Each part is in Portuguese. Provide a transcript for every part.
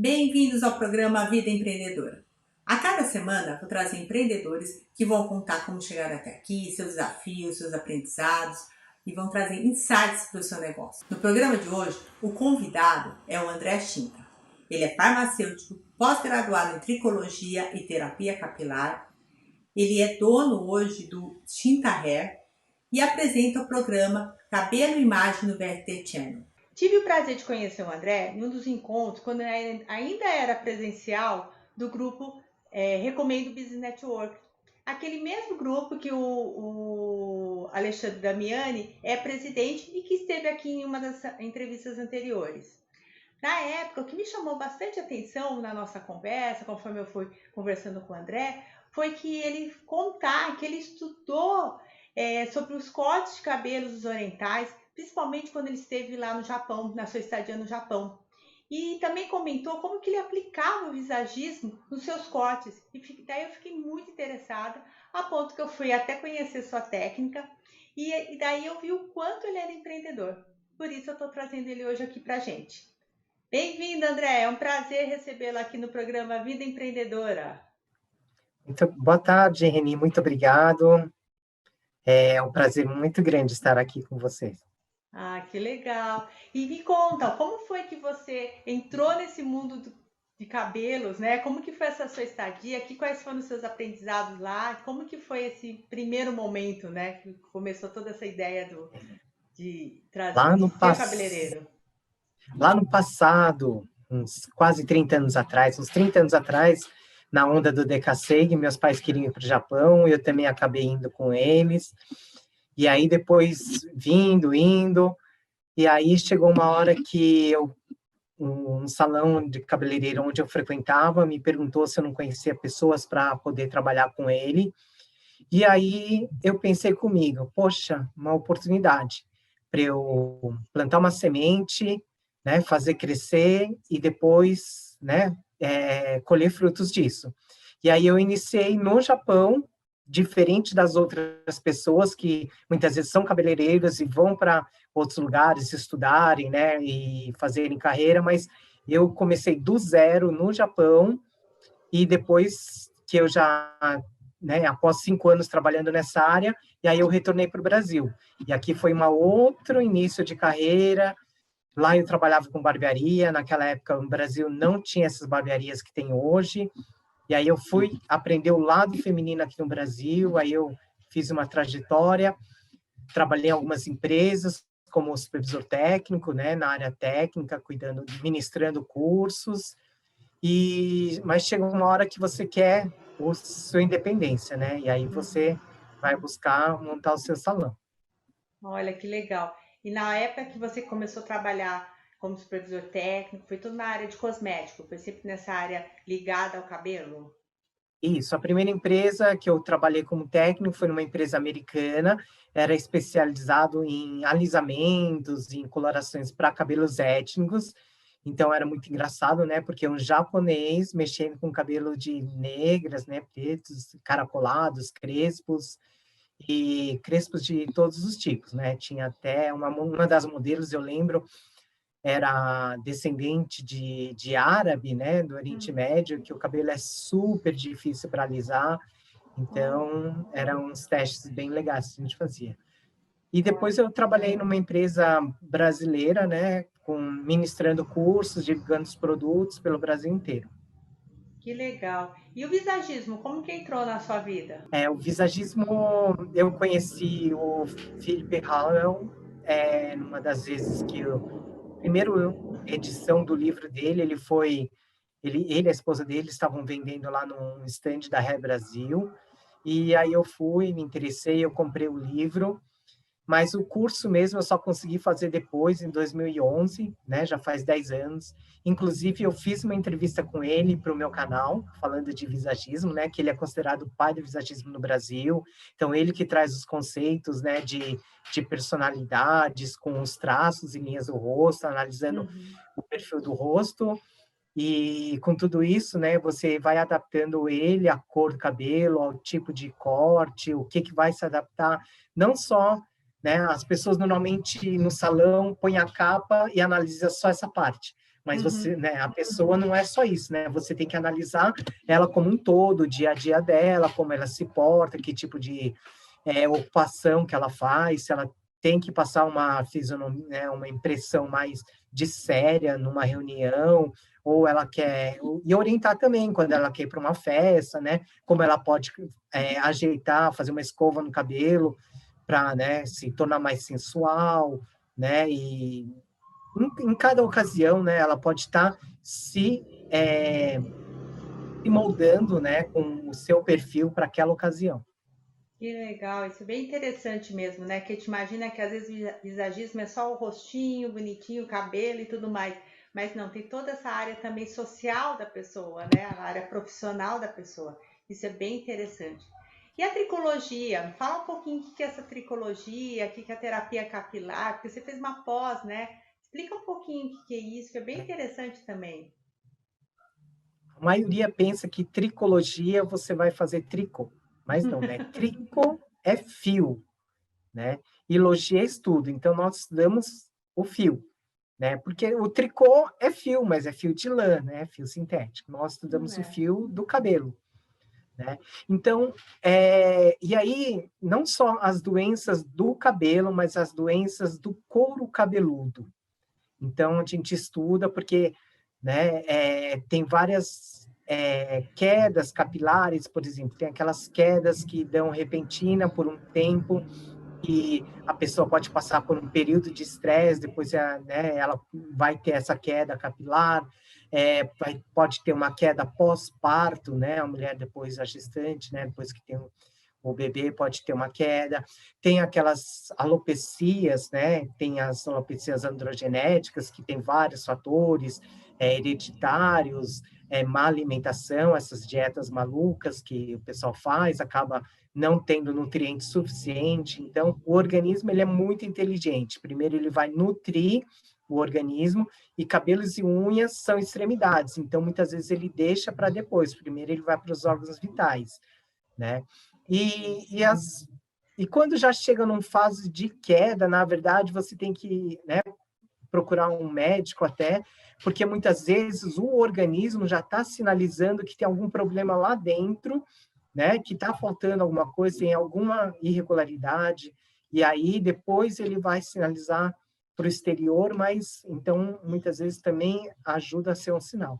Bem-vindos ao programa Vida Empreendedora. A cada semana vou trazer empreendedores que vão contar como chegaram até aqui, seus desafios, seus aprendizados e vão trazer insights para o seu negócio. No programa de hoje, o convidado é o André Chinta. Ele é farmacêutico, pós-graduado em tricologia e terapia capilar. Ele é dono hoje do Chinta Hair e apresenta o programa Cabelo e Imagem no VRT Channel. Tive o prazer de conhecer o André em um dos encontros, quando ainda era presencial, do grupo Recomendo Business Network. Aquele mesmo grupo que o Alexandre Damiani é presidente e que esteve aqui em uma das entrevistas anteriores. Na época, o que me chamou bastante atenção na nossa conversa, conforme eu fui conversando com o André, foi que ele contar que ele estudou sobre os cortes de cabelos dos orientais, principalmente quando ele esteve lá no Japão, na sua estadia no Japão. E também comentou como que ele aplicava o visagismo nos seus cortes. E daí eu fiquei muito interessada, a ponto que eu fui até conhecer sua técnica. E daí eu vi o quanto ele era empreendedor. Por isso eu estou trazendo ele hoje aqui para a gente. Bem-vindo, André. É um prazer recebê-lo aqui no programa Vida Empreendedora. Boa tarde, Reni. Muito obrigado. É um prazer muito grande estar aqui com vocês. Ah, que legal. E me conta, como foi que você entrou nesse mundo de cabelos, né? Como que foi essa sua estadia aqui? Quais foram os seus aprendizados lá? Como que foi esse primeiro momento, né? Que começou toda essa ideia de ser cabeleireiro? Lá no passado, uns quase 30 anos atrás, uns 30 anos atrás, na onda do DKSEG, meus pais queriam ir para o Japão, eu também acabei indo com eles. E aí depois indo, e aí chegou uma hora que um salão de cabeleireiro onde eu frequentava me perguntou se eu não conhecia pessoas para poder trabalhar com ele. E aí eu pensei comigo, poxa, uma oportunidade para eu plantar uma semente, né, fazer crescer e depois, né, colher frutos disso. E aí eu iniciei no Japão, diferente das outras pessoas que muitas vezes são cabeleireiras e vão para outros lugares estudarem, né, e fazerem carreira, mas eu comecei do zero no Japão e depois que eu já, né, após 5 anos trabalhando nessa área, e aí eu retornei para o Brasil. E aqui foi um outro início de carreira. Lá eu trabalhava com barbearia, naquela época o Brasil não tinha essas barbearias que tem hoje, e aí eu fui aprender o lado feminino aqui no Brasil, aí eu fiz uma trajetória, trabalhei em algumas empresas como supervisor técnico, né, na área técnica, cuidando, ministrando cursos, mas chega uma hora que você quer a sua independência, né, e aí você vai buscar montar o seu salão. Olha, que legal. E na época que você começou a trabalhar como supervisor técnico, foi tudo na área de cosmético, foi sempre nessa área ligada ao cabelo? Isso, a primeira empresa que eu trabalhei como técnico foi numa empresa americana, era especializado em alisamentos, em colorações para cabelos étnicos, então era muito engraçado, né, porque um japonês mexendo com cabelo de negras, né, pretos, caracolados, crespos, e crespos de todos os tipos, né, tinha até uma das modelos, eu lembro, era descendente de árabe, né, do Oriente Médio, que o cabelo é super difícil para alisar, então eram uns testes bem legais que a gente fazia. E depois eu trabalhei numa empresa brasileira, né, ministrando cursos, divulgando os produtos pelo Brasil inteiro. Que legal. E o visagismo, como que entrou na sua vida? O visagismo, eu conheci o Philippe Howell, numa das vezes que primeira edição do livro dele, ele e a esposa dele estavam vendendo lá no stand da Hair Brasil, e aí eu fui, me interessei, eu comprei o livro, mas o curso mesmo eu só consegui fazer depois, em 2011, né, já faz 10 anos. Inclusive, eu fiz uma entrevista com ele para o meu canal, falando de visagismo, né, que ele é considerado o pai do visagismo no Brasil. Então, ele que traz os conceitos, né, de personalidades, com os traços e linhas do rosto, analisando o perfil do rosto. E com tudo isso, né, você vai adaptando ele à cor do cabelo, ao tipo de corte, o que vai se adaptar, não só, né, as pessoas normalmente no salão põem a capa e analisa só essa parte, Mas você, Uhum. né, a pessoa não é só isso, né? Você tem que analisar ela como um todo, o dia a dia dela, como ela se porta, que tipo de ocupação que ela faz, se ela tem que passar uma fisionomia, né, uma impressão mais de séria numa reunião, ou ela quer, e orientar também quando ela quer ir para uma festa, né? Como ela pode ajeitar, fazer uma escova no cabelo para, né, se tornar mais sensual, né? E em cada ocasião, né, ela pode estar se moldando, né, com o seu perfil para aquela ocasião. Que legal, isso é bem interessante mesmo, né? Que a gente imagina que às vezes visagismo é só o rostinho, bonitinho, o cabelo e tudo mais. Mas não, tem toda essa área também social da pessoa, né? A área profissional da pessoa. Isso é bem interessante. E a tricologia? Fala um pouquinho o que é essa tricologia, o que é a terapia capilar, porque você fez uma pós, né? Explica um pouquinho o que é isso, que é bem interessante também. A maioria pensa que tricologia você vai fazer tricô, mas não, né? Tricô é fio, né? E logia é estudo, então nós estudamos o fio, né? Porque o tricô é fio, mas é fio de lã, né? Fio sintético. Nós estudamos o É. fio do cabelo, né? Então, e aí, não só as doenças do cabelo, mas as doenças do couro cabeludo. Então, a gente estuda porque, né, tem várias quedas capilares, por exemplo, tem aquelas quedas que dão repentina por um tempo, e a pessoa pode passar por um período de estresse, depois né, ela vai ter essa queda capilar, pode ter uma queda pós-parto, né, a mulher depois, a gestante, né, depois que tem o bebê pode ter uma queda, tem aquelas alopecias, né, tem as alopecias androgenéticas, que tem vários fatores, hereditários, má alimentação, essas dietas malucas que o pessoal faz, acaba não tendo nutrientes suficiente. Então, o organismo ele é muito inteligente. Primeiro, ele vai nutrir o organismo, e cabelos e unhas são extremidades. Então, muitas vezes, ele deixa para depois. Primeiro, ele vai para os órgãos vitais, né? E quando já chega numa fase de queda, na verdade, você tem que, né, procurar um médico até, porque muitas vezes o organismo já está sinalizando que tem algum problema lá dentro, né, que está faltando alguma coisa, tem alguma irregularidade, e aí depois ele vai sinalizar para o exterior, mas então muitas vezes também ajuda a ser um sinal.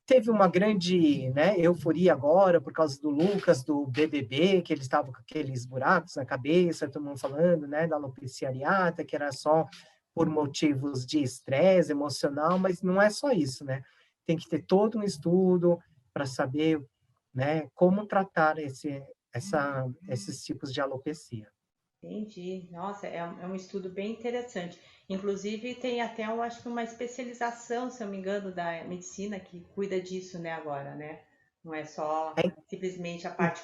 Teve uma grande, né, euforia agora por causa do Lucas, do BBB, que ele estava com aqueles buracos na cabeça, todo mundo falando, né, da alopecia areata, que era só por motivos de estresse emocional, mas não é só isso, né? Tem que ter todo um estudo para saber, né, como tratar esses tipos de alopecia. Entendi. Nossa, é um estudo bem interessante. Inclusive, tem até, eu acho que uma especialização, se eu me engano, da medicina que cuida disso, né, agora, né? Não é só É, simplesmente a parte,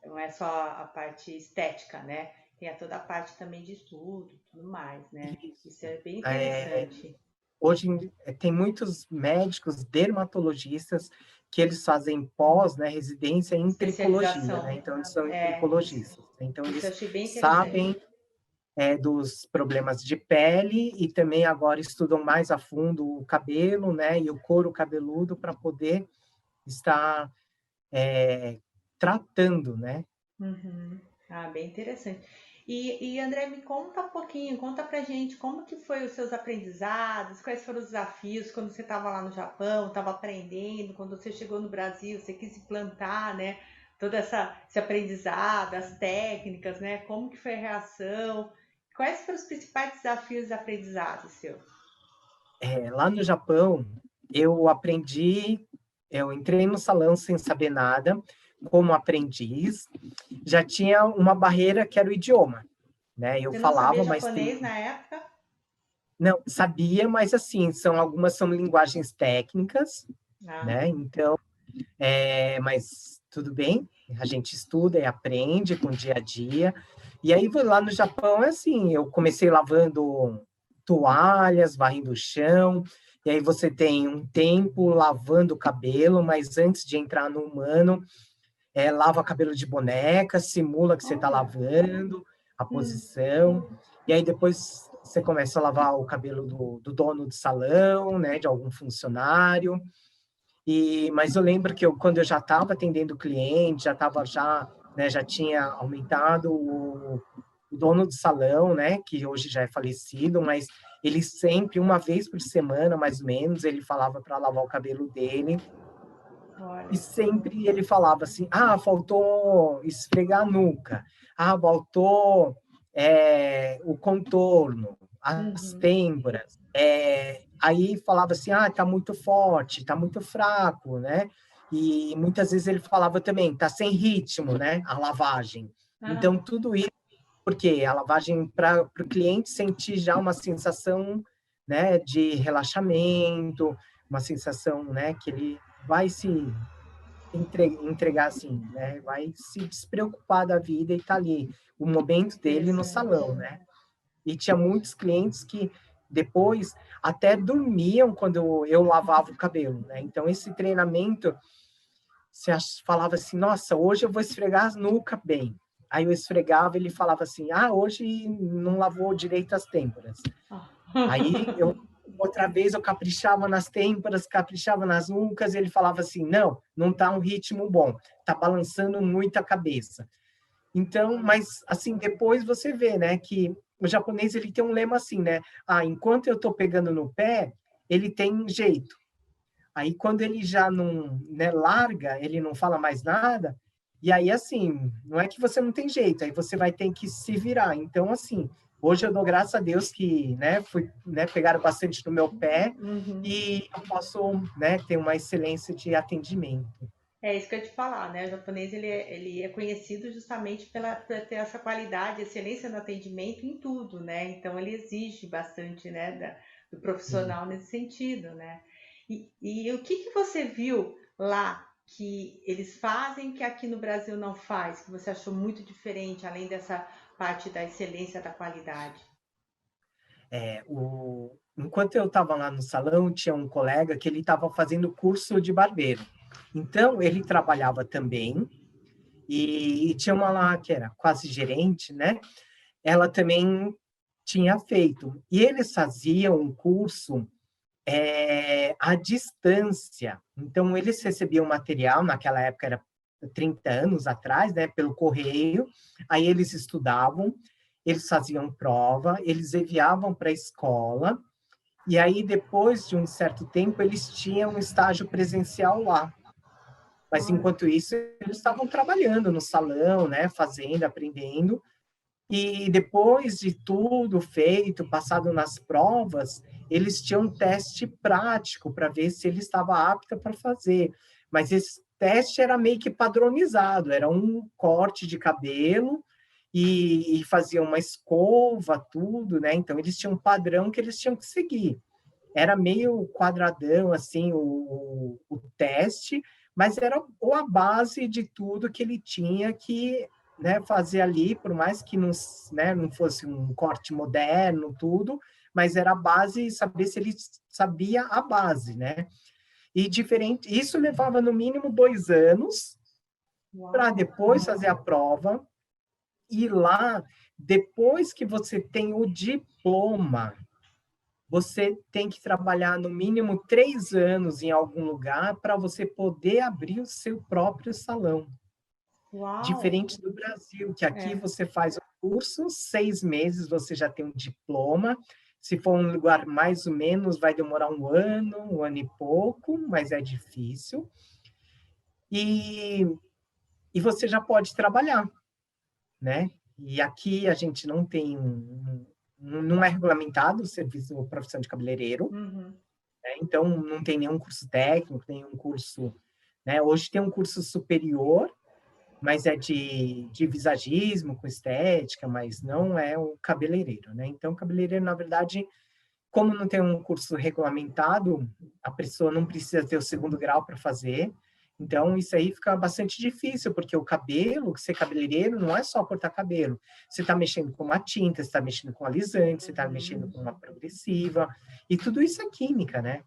não é só a parte estética, né? Tem toda a parte também de estudo e tudo mais, né? Isso isso. é bem É, interessante. hoje tem muitos médicos dermatologistas que eles fazem pós, né, residência em tricologia, né? Especialização. Então eles são Isso, tricologistas. Então isso eu eles achei bem interessante. sabem dos problemas de pele e também agora estudam mais a fundo o cabelo, né, e o couro cabeludo para poder estar tratando, né? Uhum. Ah, bem interessante. E André, me conta um pouquinho, conta pra gente como que foi os seus aprendizados, quais foram os desafios quando você estava lá no Japão, estava aprendendo, quando você chegou no Brasil, você quis implantar, né, esse aprendizado, as técnicas, né, como que foi a reação, quais foram os principais desafios e aprendizados seus? Lá no Japão, eu aprendi, eu entrei no salão sem saber nada, como aprendiz, já tinha uma barreira que era o idioma, né? Eu Você não sabia falava, mas japonês na época? não sabia, mas assim, algumas são linguagens técnicas, Ah, né? Então, mas tudo bem, a gente estuda e aprende com o dia a dia. E aí, lá no Japão, é assim, eu comecei lavando toalhas, varrendo o chão, e aí você tem um tempo lavando o cabelo, mas antes de entrar no humano, lava cabelo de boneca, simula que você está olha. lavando a Hum. posição, e aí depois você começa a lavar o cabelo do dono do salão, né, de algum funcionário. Mas eu lembro que quando eu já estava atendendo cliente, já tinha aumentado o dono do salão, né, que hoje já é falecido, mas ele sempre, uma vez por semana, mais ou menos, ele falava para lavar o cabelo dele. E Olha. sempre ele falava assim, faltou esfregar a nuca, faltou o contorno, as Uhum. têmporas. Aí falava assim, tá muito forte, tá muito fraco, né? E muitas vezes ele falava também, tá sem ritmo, né? A lavagem. Então, Ah, tudo isso, porque a lavagem para o cliente sentir já uma sensação, né, de relaxamento, uma sensação, né, que ele vai se entregar assim, né? Vai se despreocupar da vida e tá ali, o momento dele no interessante. salão, né? E tinha muitos clientes que depois até dormiam quando eu lavava o cabelo, né? Então esse treinamento, você falava assim, nossa, hoje eu vou esfregar as nuca bem. Aí eu esfregava, ele falava assim, hoje não lavou direito as têmporas. Ah. Aí outra vez eu caprichava nas têmporas, caprichava nas nucas, e ele falava assim, não tá um ritmo bom, tá balançando muito a cabeça. Então, mas assim, depois você vê, né, que o japonês ele tem um lema assim, né? Enquanto eu tô pegando no pé, ele tem jeito. Aí quando ele já não, né, larga, ele não fala mais nada, e aí assim, não é que você não tem jeito, aí você vai ter que se virar. Então assim, hoje eu dou graças a Deus que, né, pegaram bastante no meu pé Uhum. e eu posso, né, ter uma excelência de atendimento. É isso que eu ia te falar, né? O japonês ele é conhecido justamente por ter essa qualidade, excelência no atendimento em tudo, né? Então ele exige bastante, né, do Sim. profissional nesse sentido, né? E o que que você viu lá que eles fazem que aqui no Brasil não faz, que você achou muito diferente, além dessa parte da excelência da qualidade? Enquanto eu estava lá no salão, tinha um colega que ele estava fazendo curso de barbeiro. Então, ele trabalhava também, e tinha uma lá que era quase gerente, né? Ela também tinha feito. E eles faziam um curso à distância. Então, eles recebiam material, naquela época era 30 anos atrás, né, pelo correio, aí eles estudavam, eles faziam prova, eles enviavam para a escola, e aí, depois de um certo tempo, eles tinham um estágio presencial lá. Mas, Olha, enquanto isso, eles estavam trabalhando no salão, né, fazendo, aprendendo, e depois de tudo feito, passado nas provas, eles tinham um teste prático para ver se ele estava apto para fazer. Mas esse teste era meio que padronizado, era um corte de cabelo e fazia uma escova, tudo, né? Então eles tinham um padrão que eles tinham que seguir. Era meio quadradão assim o teste, mas era a base de tudo que ele tinha que, né, fazer ali, por mais que não, né, não fosse um corte moderno, tudo, mas era a base, saber se ele sabia a base, né? E diferente, isso levava no mínimo 2 anos para uau! depois fazer a prova, e lá, depois que você tem o diploma, você tem que trabalhar no mínimo 3 anos em algum lugar para você poder abrir o seu próprio salão. Uau! Diferente do Brasil, que aqui É. você faz o curso, 6 meses você já tem um diploma. Se for um lugar mais ou menos, vai demorar um ano e pouco, mas é difícil. E, e você já pode trabalhar, né? E aqui a gente não tem não é regulamentado o serviço, a profissão de cabeleireiro, Uhum. né? Então não tem nenhum curso técnico, nenhum curso, né? Hoje tem um curso superior, mas é de visagismo, com estética, mas não é o cabeleireiro, né? Então, o cabeleireiro, na verdade, como não tem um curso regulamentado, a pessoa não precisa ter o segundo grau para fazer. Então, isso aí fica bastante difícil, porque o cabelo, ser cabeleireiro, não é só cortar cabelo. Você está mexendo com uma tinta, você está mexendo com alisante, você está mexendo Uhum. com uma progressiva, e tudo isso é química, né?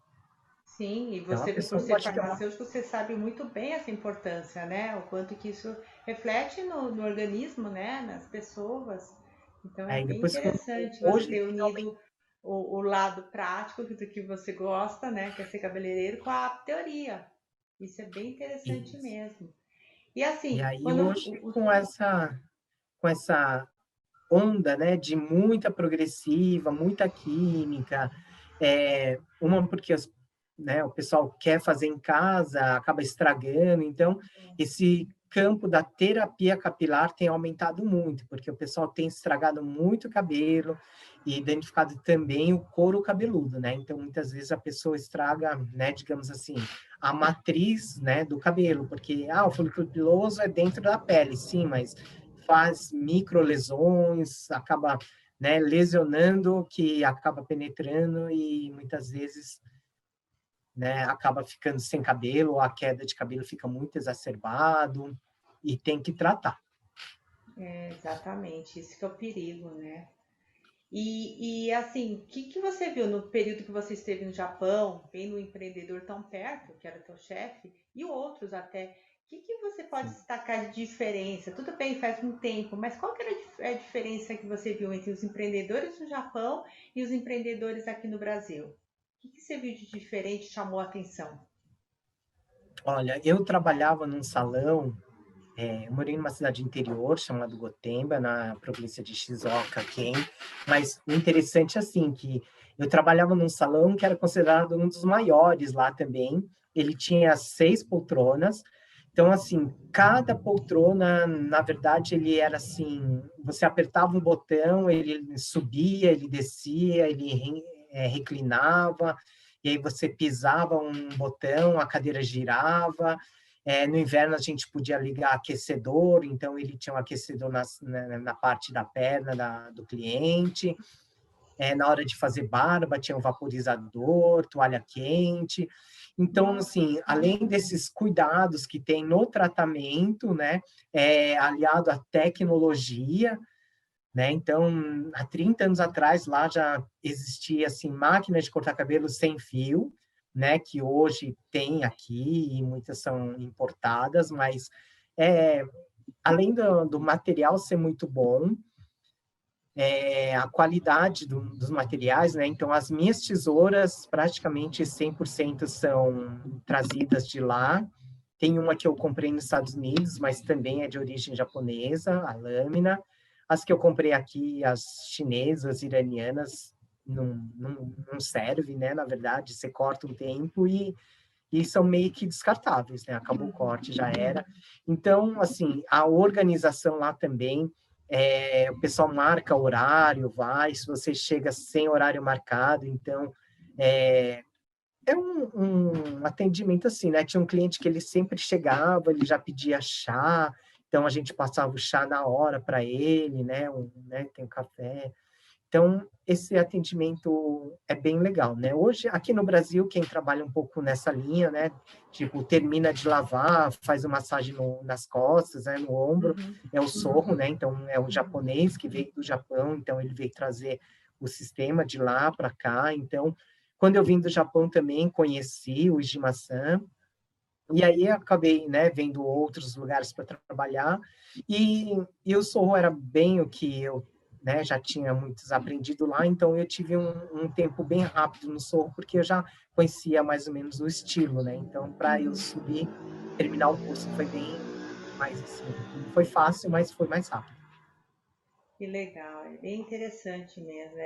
Sim, e Então, a você, por pessoa ser pode ter uma. farmacêutico, você sabe muito bem essa importância, né? O quanto que isso reflete no organismo, né? Nas pessoas. Então é Aí bem depois, interessante você hoje, ter unido o lado prático do que você gosta, né, que é ser cabeleireiro, com a teoria. Isso é bem interessante isso. mesmo. E E assim, aí quando hoje, com essa onda, né, de muita progressiva, muita química, uma porque né, o pessoal quer fazer em casa, acaba estragando, então esse campo da terapia capilar tem aumentado muito, porque o pessoal tem estragado muito o cabelo e danificado também o couro cabeludo, né? Então, muitas vezes a pessoa estraga, né, digamos assim, a matriz, né, do cabelo, porque o folículo piloso é dentro da pele, sim, mas faz microlesões, acaba, né, lesionando, que acaba penetrando e muitas vezes, né, acaba ficando sem cabelo, ou a queda de cabelo fica muito exacerbado e tem que tratar. exatamente, isso que é o perigo, né? E assim, o que você viu no período que você esteve no Japão, vendo um empreendedor tão perto, que era teu chefe, e outros até, o que você pode Sim. destacar de diferença? Tudo bem, faz um tempo, mas qual que era a diferença que você viu entre os empreendedores no Japão e os empreendedores aqui no Brasil? O que você viu de diferente que chamou a atenção? Olha, eu trabalhava num salão, eu morei numa cidade interior chamada Gotemba, na província de Shizuoka, Ken, mas o interessante é assim, que eu trabalhava num salão que era considerado um dos maiores lá também, ele tinha 6 poltronas, então, assim, cada poltrona, na verdade, ele era assim, você apertava um botão, ele subia, ele descia, ele reclinava, e aí você pisava um botão, a cadeira girava. No inverno a gente podia ligar aquecedor, então ele tinha um aquecedor na parte da perna do cliente. Na hora de fazer barba tinha um vaporizador, toalha quente. Então, assim, Nossa, além desses cuidados que tem no tratamento, né, aliado à tecnologia, né? Então, há 30 anos atrás, lá já existia assim, máquina de cortar cabelo sem fio, né? Que hoje tem aqui e muitas são importadas, mas é, além do material ser muito bom, a qualidade dos materiais, né? Então, as minhas tesouras, praticamente 100% são trazidas de lá. Tem uma que eu comprei nos Estados Unidos, mas também é de origem japonesa, a lâmina. As que eu comprei aqui, as chinesas, iranianas, não serve, né? Na verdade, você corta um tempo e são meio que descartáveis, né? Acabou o corte, já era. Então, assim, a organização lá também, o pessoal marca horário, vai, se você chega sem horário marcado, então, um atendimento assim, né? Tinha um cliente que ele sempre chegava, ele já pedia chá, então a gente passava o chá na hora para ele, né? Tem um café. Então, esse atendimento é bem legal, né? Hoje, aqui no Brasil, quem trabalha um pouco nessa linha, né? Tipo, termina de lavar, faz uma massagem nas costas, né? No ombro, uhum, é o Sorro, né? Então, é um japonês que veio do Japão, então ele veio trazer o sistema de lá para cá. Então, quando eu vim do Japão também, conheci o Ijima-san, e aí acabei, né, vendo outros lugares para trabalhar, e o Sorro era bem o que eu, né, já tinha muitos aprendido lá, então eu tive um tempo bem rápido no Sorro, porque eu já conhecia mais ou menos o estilo, né, então para eu uhum. subir, terminar o curso foi bem mais assim, não foi fácil, mas foi mais rápido. Que legal, é bem interessante mesmo.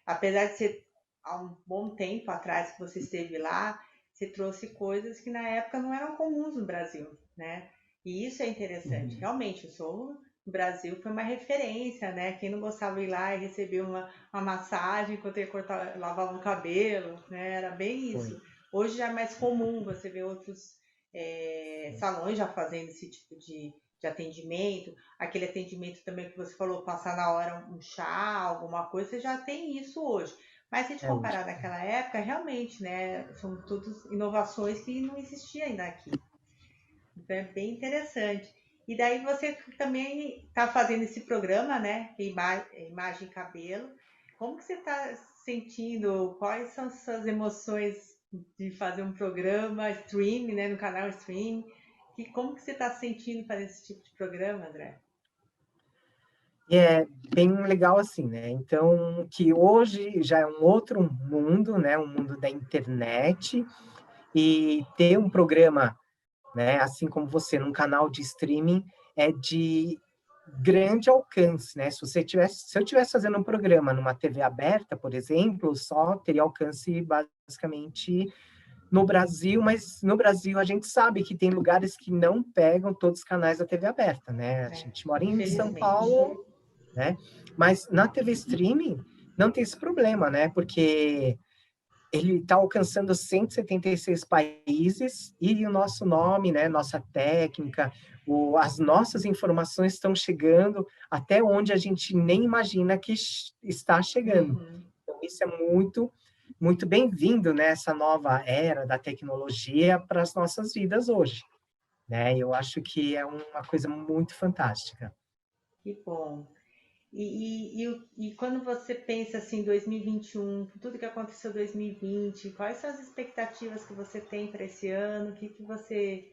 Apesar de ser há um bom tempo atrás que você esteve lá, você trouxe coisas que na época não eram comuns no Brasil, né? E isso é interessante. Uhum. Realmente, o Sorro no Brasil foi uma referência, né? Quem não gostava de ir lá e receber uma massagem enquanto ia cortar, lavava o cabelo, né? Era bem Foi, isso. Hoje já é mais comum você ver outros foi. salões já fazendo esse tipo de atendimento, aquele atendimento também que você falou, passar na hora um chá, alguma coisa, você já tem isso hoje. Mas se a gente Hoje. comparar naquela época, realmente, né, são todas inovações que não existiam ainda aqui. Então é bem interessante. E daí você também está fazendo esse programa, né, Imagem e Cabelo. Como que você está sentindo? Quais são as suas emoções de fazer um programa stream, né, no canal stream? Como que você está sentindo fazer esse tipo de programa, André? E é bem legal assim, né? Então, que hoje já é um outro mundo, né? Um mundo da internet, e ter um programa, né? Assim como você, num canal de streaming, é de grande alcance, né? Se eu tivesse fazendo um programa numa TV aberta, por exemplo, só teria alcance basicamente no Brasil, mas no Brasil a gente sabe que tem lugares que não pegam todos os canais da TV aberta, né? A É, gente mora em São infelizmente. Paulo, né? Mas na TV streaming não tem esse problema, né? Porque ele está alcançando 176 países e o nosso nome, né, nossa técnica, as nossas informações estão chegando até onde a gente nem imagina que está chegando. Uhum. Então, isso é muito, muito bem-vindo nessa nova era da tecnologia para as nossas vidas hoje, né? Eu acho que é uma coisa muito fantástica. Que bom. E quando você pensa assim, 2021, com tudo que aconteceu em 2020, quais são as expectativas que você tem para esse ano? O que, que você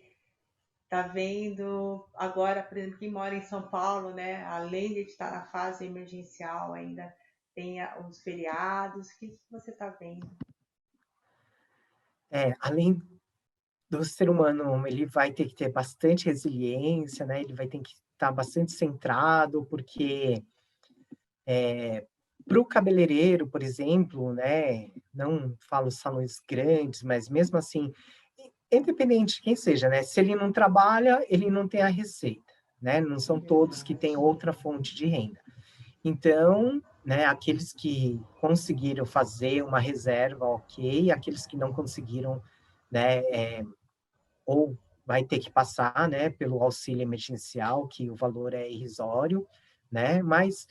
está vendo agora, por exemplo, quem mora em São Paulo, né? Além de estar na fase emergencial, ainda tem os feriados. O que, que você está vendo? Além do ser humano, ele vai ter que ter bastante resiliência, né? Ele vai ter que estar bastante centrado, porque para o cabeleireiro, por exemplo, né? Não falo salões grandes, mas mesmo assim, independente de quem seja, né? Se ele não trabalha, ele não tem a receita, né? Não são todos que têm Verdade. outra fonte de renda. Então, né? Aqueles que conseguiram fazer uma reserva, ok, aqueles que não conseguiram, né? Ou vai ter que passar, né, pelo auxílio emergencial, que o valor é irrisório, né, mas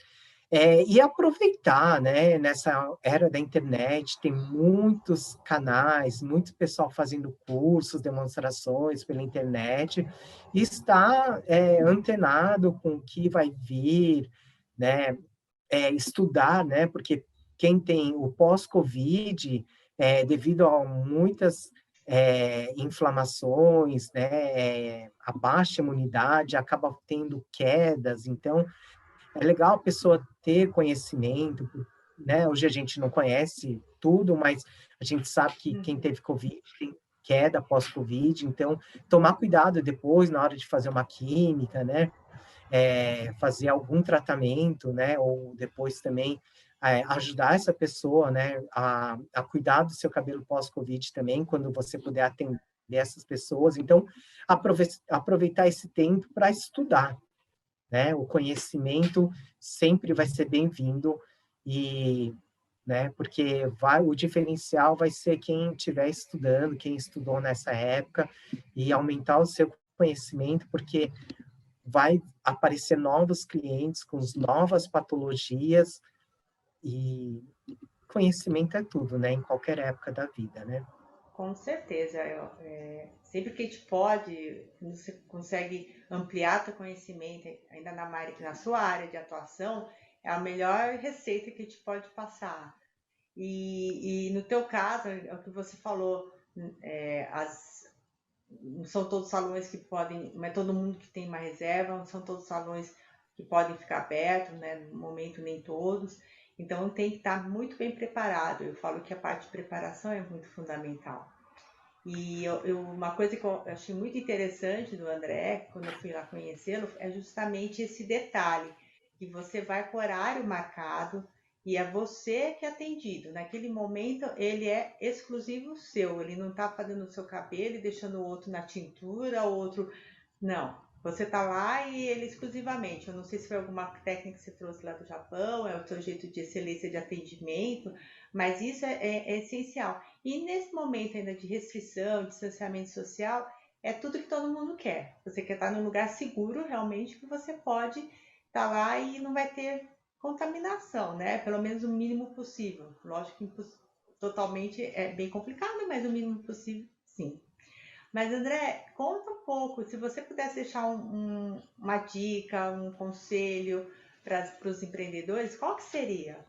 e aproveitar, né, nessa era da internet, tem muitos canais, muito pessoal fazendo cursos, demonstrações pela internet, e estar antenado com o que vai vir, né, estudar, né, porque quem tem o pós-Covid, devido a muitas inflamações, né, a baixa imunidade, acaba tendo quedas, então é legal a pessoa ter conhecimento, né? Hoje a gente não conhece tudo, mas a gente sabe que quem Uhum. teve Covid tem queda pós-Covid, então tomar cuidado depois na hora de fazer uma química, né? Fazer algum tratamento, né? Ou depois também ajudar essa pessoa, né? A cuidar do seu cabelo pós-Covid também, quando você puder atender essas pessoas. Então, aproveitar esse tempo para estudar, né? O conhecimento sempre vai ser bem-vindo e, né? Porque o diferencial vai ser quem estiver estudando, quem estudou nessa época e aumentar o seu conhecimento, porque vai aparecer novos clientes com novas patologias e conhecimento é tudo, né? Em qualquer época da vida, né? Com certeza. Sempre que a gente pode, quando você consegue ampliar seu conhecimento, ainda na sua área de atuação, é a melhor receita que a gente pode passar. E no teu caso, é o que você falou, não são todos salões que podem, não é todo mundo que tem uma reserva, não são todos salões que podem ficar abertos, né? No momento nem todos. Então tem que estar muito bem preparado. Eu falo que a parte de preparação é muito fundamental. E uma coisa que eu achei muito interessante do André, quando eu fui lá conhecê-lo, é justamente esse detalhe, que você vai com horário marcado e é você que é atendido. Naquele momento, ele é exclusivo seu, ele não está fazendo o seu cabelo e deixando o outro na tintura, o outro... Não, você está lá e ele exclusivamente. Eu não sei se foi alguma técnica que você trouxe lá do Japão, é o seu jeito de excelência de atendimento, mas isso é essencial. E nesse momento ainda de restrição, distanciamento social, é tudo que todo mundo quer. Você quer estar num lugar seguro realmente que você pode estar lá e não vai ter contaminação, né? Pelo menos o mínimo possível. Lógico que totalmente é bem complicado, mas o mínimo possível, sim. Mas André, conta um pouco, se você pudesse deixar uma dica, um conselho para os empreendedores, qual que seria?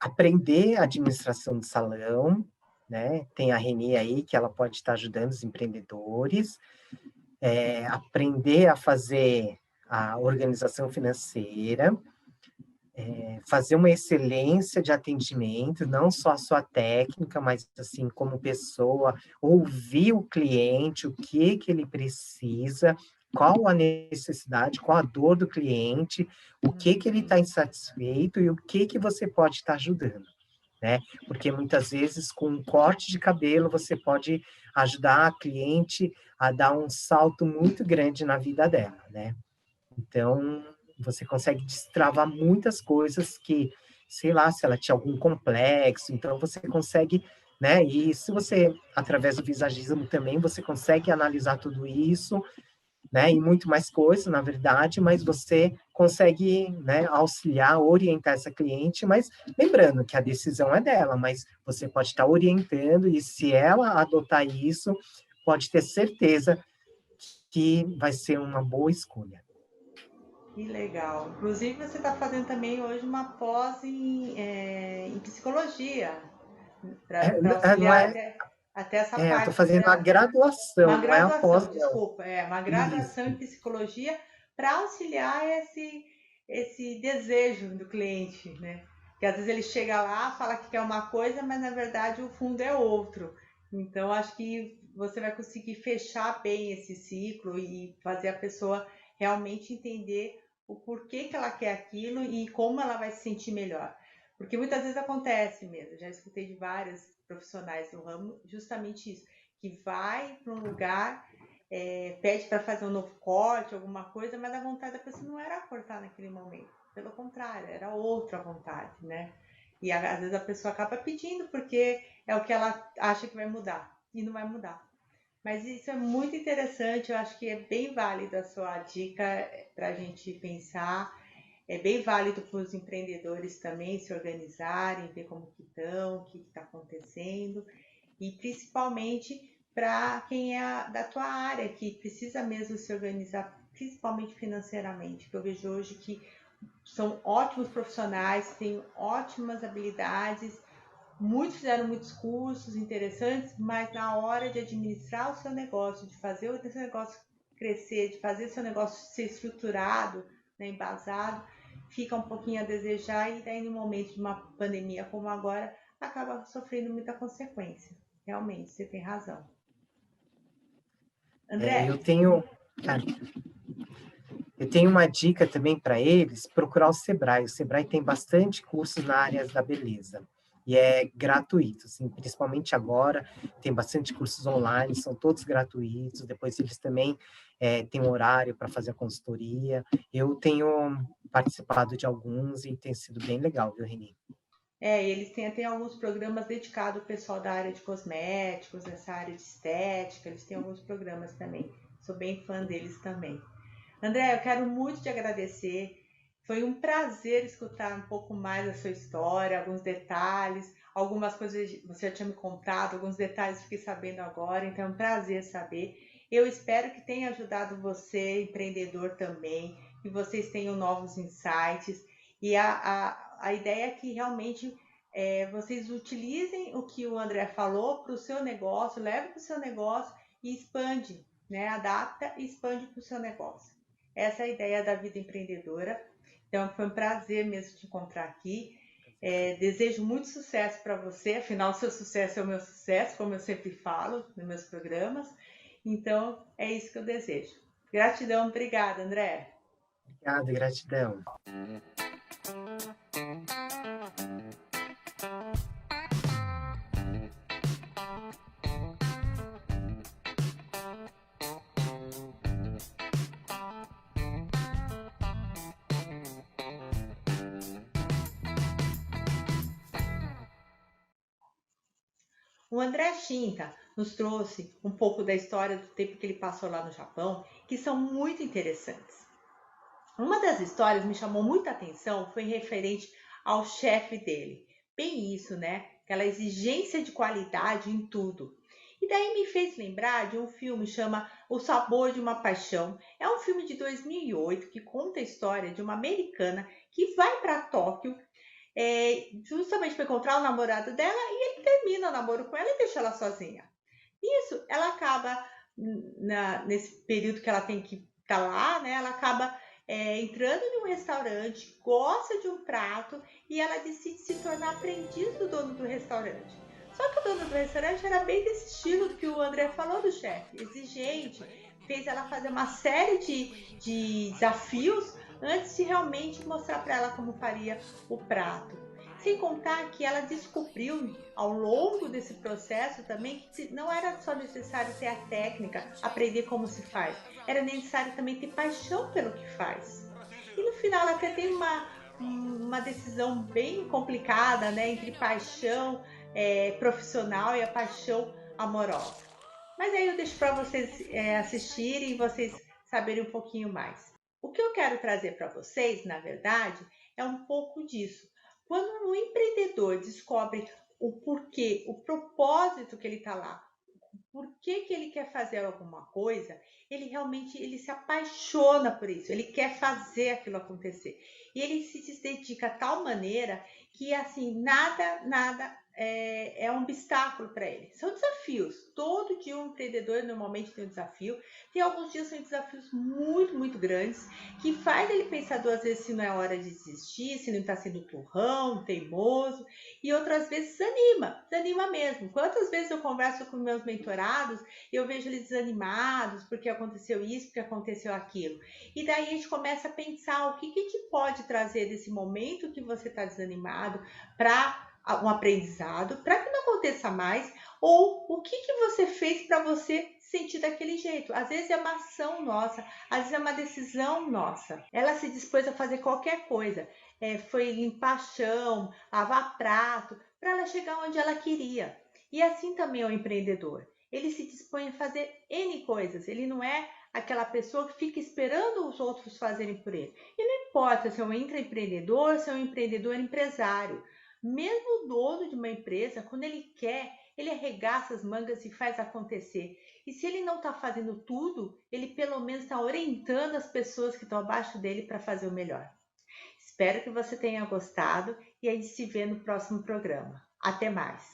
Aprender a administração de salão, né? Tem a Renê aí, que ela pode estar ajudando os empreendedores. aprender a fazer a organização financeira, fazer uma excelência de atendimento, não só a sua técnica, mas assim como pessoa, ouvir o cliente, o que que ele precisa, qual a necessidade, qual a dor do cliente, o que que ele está insatisfeito e o que que você pode estar ajudando, né? Porque muitas vezes com um corte de cabelo você pode ajudar a cliente a dar um salto muito grande na vida dela, né? Então, você consegue destravar muitas coisas que, sei lá, se ela tinha algum complexo, então você consegue, né? E se você, através do visagismo também, você consegue analisar tudo isso, né? E muito mais coisas, na verdade, mas você consegue, né, auxiliar, orientar essa cliente, mas lembrando que a decisão é dela, mas você pode estar orientando, e se ela adotar isso, pode ter certeza que vai ser uma boa escolha. Que legal. Inclusive, você está fazendo também hoje uma pós em psicologia, para Não auxiliar é, até essa eu estou parte fazendo a da. graduação, Uma não é a pós, graduação, não. desculpa, uma Isso. graduação em psicologia para auxiliar esse desejo do cliente, né? Que às vezes ele chega lá, fala que quer uma coisa, mas na verdade o fundo é outro. Então, acho que você vai conseguir fechar bem esse ciclo e fazer a pessoa realmente entender o porquê que ela quer aquilo e como ela vai se sentir melhor. Porque muitas vezes acontece mesmo, já escutei de vários profissionais do ramo justamente isso, que vai para um lugar, pede para fazer um novo corte, alguma coisa, mas a vontade da pessoa não era cortar naquele momento. Pelo contrário, era outra vontade, né? E às vezes a pessoa acaba pedindo porque é o que ela acha que vai mudar e não vai mudar. Mas isso é muito interessante, eu acho que é bem válido a sua dica para a gente pensar. É bem válido para os empreendedores também se organizarem, ver como que estão, o que está acontecendo. E principalmente para quem é da tua área, que precisa mesmo se organizar, principalmente financeiramente. Que eu vejo hoje que são ótimos profissionais, têm ótimas habilidades, muitos fizeram muitos cursos interessantes, mas na hora de administrar o seu negócio, de fazer o seu negócio crescer, de fazer o seu negócio ser estruturado, né, embasado, fica um pouquinho a desejar e daí no momento de uma pandemia como agora, acaba sofrendo muita consequência. Realmente, você tem razão. André, Eu tenho, cara, eu tenho uma dica também para eles, procurar o Sebrae. O Sebrae tem bastante cursos na área da beleza. E é gratuito, assim, principalmente agora, tem bastante cursos online, são todos gratuitos. Depois eles também têm um horário para fazer a consultoria. Eu tenho participado de alguns e tem sido bem legal, viu, Reni? eles têm até alguns programas dedicados ao pessoal da área de cosméticos, essa área de estética, eles têm alguns programas também. Sou bem fã deles também. André, eu quero muito te agradecer. Foi um prazer escutar um pouco mais da sua história, alguns detalhes, algumas coisas você já tinha me contado, alguns detalhes fiquei sabendo agora, então é um prazer saber. Eu espero que tenha ajudado você, empreendedor também, que vocês tenham novos insights. E a ideia é que realmente vocês utilizem o que o André falou para o seu negócio, leve para o seu negócio e expande, né? Adapta e expande para o seu negócio. Essa é a ideia da vida empreendedora. Então, foi um prazer mesmo te encontrar aqui. Desejo muito sucesso para você, afinal, seu sucesso é o meu sucesso, como eu sempre falo nos meus programas. Então, é isso que eu desejo. Gratidão, obrigada, André. Obrigado, gratidão. O André Shinta nos trouxe um pouco da história do tempo que ele passou lá no Japão, que são muito interessantes. Uma das histórias me chamou muita atenção foi referente ao chefe dele. Bem isso, né? Aquela exigência de qualidade em tudo. E daí me fez lembrar de um filme chama O Sabor de uma Paixão. É um filme de 2008 que conta a história de uma americana que vai para Tóquio justamente para encontrar o namorado dela e ele termina o namoro com ela e deixa ela sozinha. Isso, ela acaba nesse período que ela tem que estar lá, né? Ela acaba entrando em um restaurante, gosta de um prato e ela decide se tornar aprendiz do dono do restaurante. Só que o dono do restaurante era bem desse estilo que o André falou do chefe, exigente, fez ela fazer uma série de desafios antes de realmente mostrar para ela como faria o prato. Sem contar que ela descobriu ao longo desse processo também que não era só necessário ter a técnica, aprender como se faz, era necessário também ter paixão pelo que faz. E no final ela até tem uma decisão bem complicada, né, entre paixão profissional e a paixão amorosa. Mas aí eu deixo para vocês assistirem e vocês saberem um pouquinho mais. O que eu quero trazer para vocês, na verdade, é um pouco disso. Quando um empreendedor descobre o porquê, o propósito que ele está lá, por que ele quer fazer alguma coisa, ele realmente se apaixona por isso, ele quer fazer aquilo acontecer. E ele se dedica a tal maneira que assim, nada é um obstáculo para ele. São desafios. Todo dia um empreendedor normalmente tem um desafio. Tem alguns dias são desafios muito grandes que faz ele pensar duas vezes se não é hora de desistir, se não está sendo turrão, teimoso, e outras vezes desanima mesmo. Quantas vezes eu converso com meus mentorados e eu vejo eles desanimados porque aconteceu isso, porque aconteceu aquilo. E daí a gente começa a pensar o que te pode trazer desse momento que você está desanimado para um aprendizado, para que não aconteça mais, ou o que você fez para você sentir daquele jeito. Às vezes é uma ação nossa, às vezes é uma decisão nossa. Ela se dispôs a fazer qualquer coisa. Foi limpar chão, lavar prato, para ela chegar onde ela queria. E assim também é o empreendedor. Ele se dispõe a fazer N coisas. Ele não é aquela pessoa que fica esperando os outros fazerem por ele. E não importa se é um intraempreendedor, se é um empreendedor empresário. Mesmo o dono de uma empresa, quando ele quer, ele arregaça as mangas e faz acontecer. E se ele não está fazendo tudo, ele pelo menos está orientando as pessoas que estão abaixo dele para fazer o melhor. Espero que você tenha gostado e a gente se vê no próximo programa. Até mais!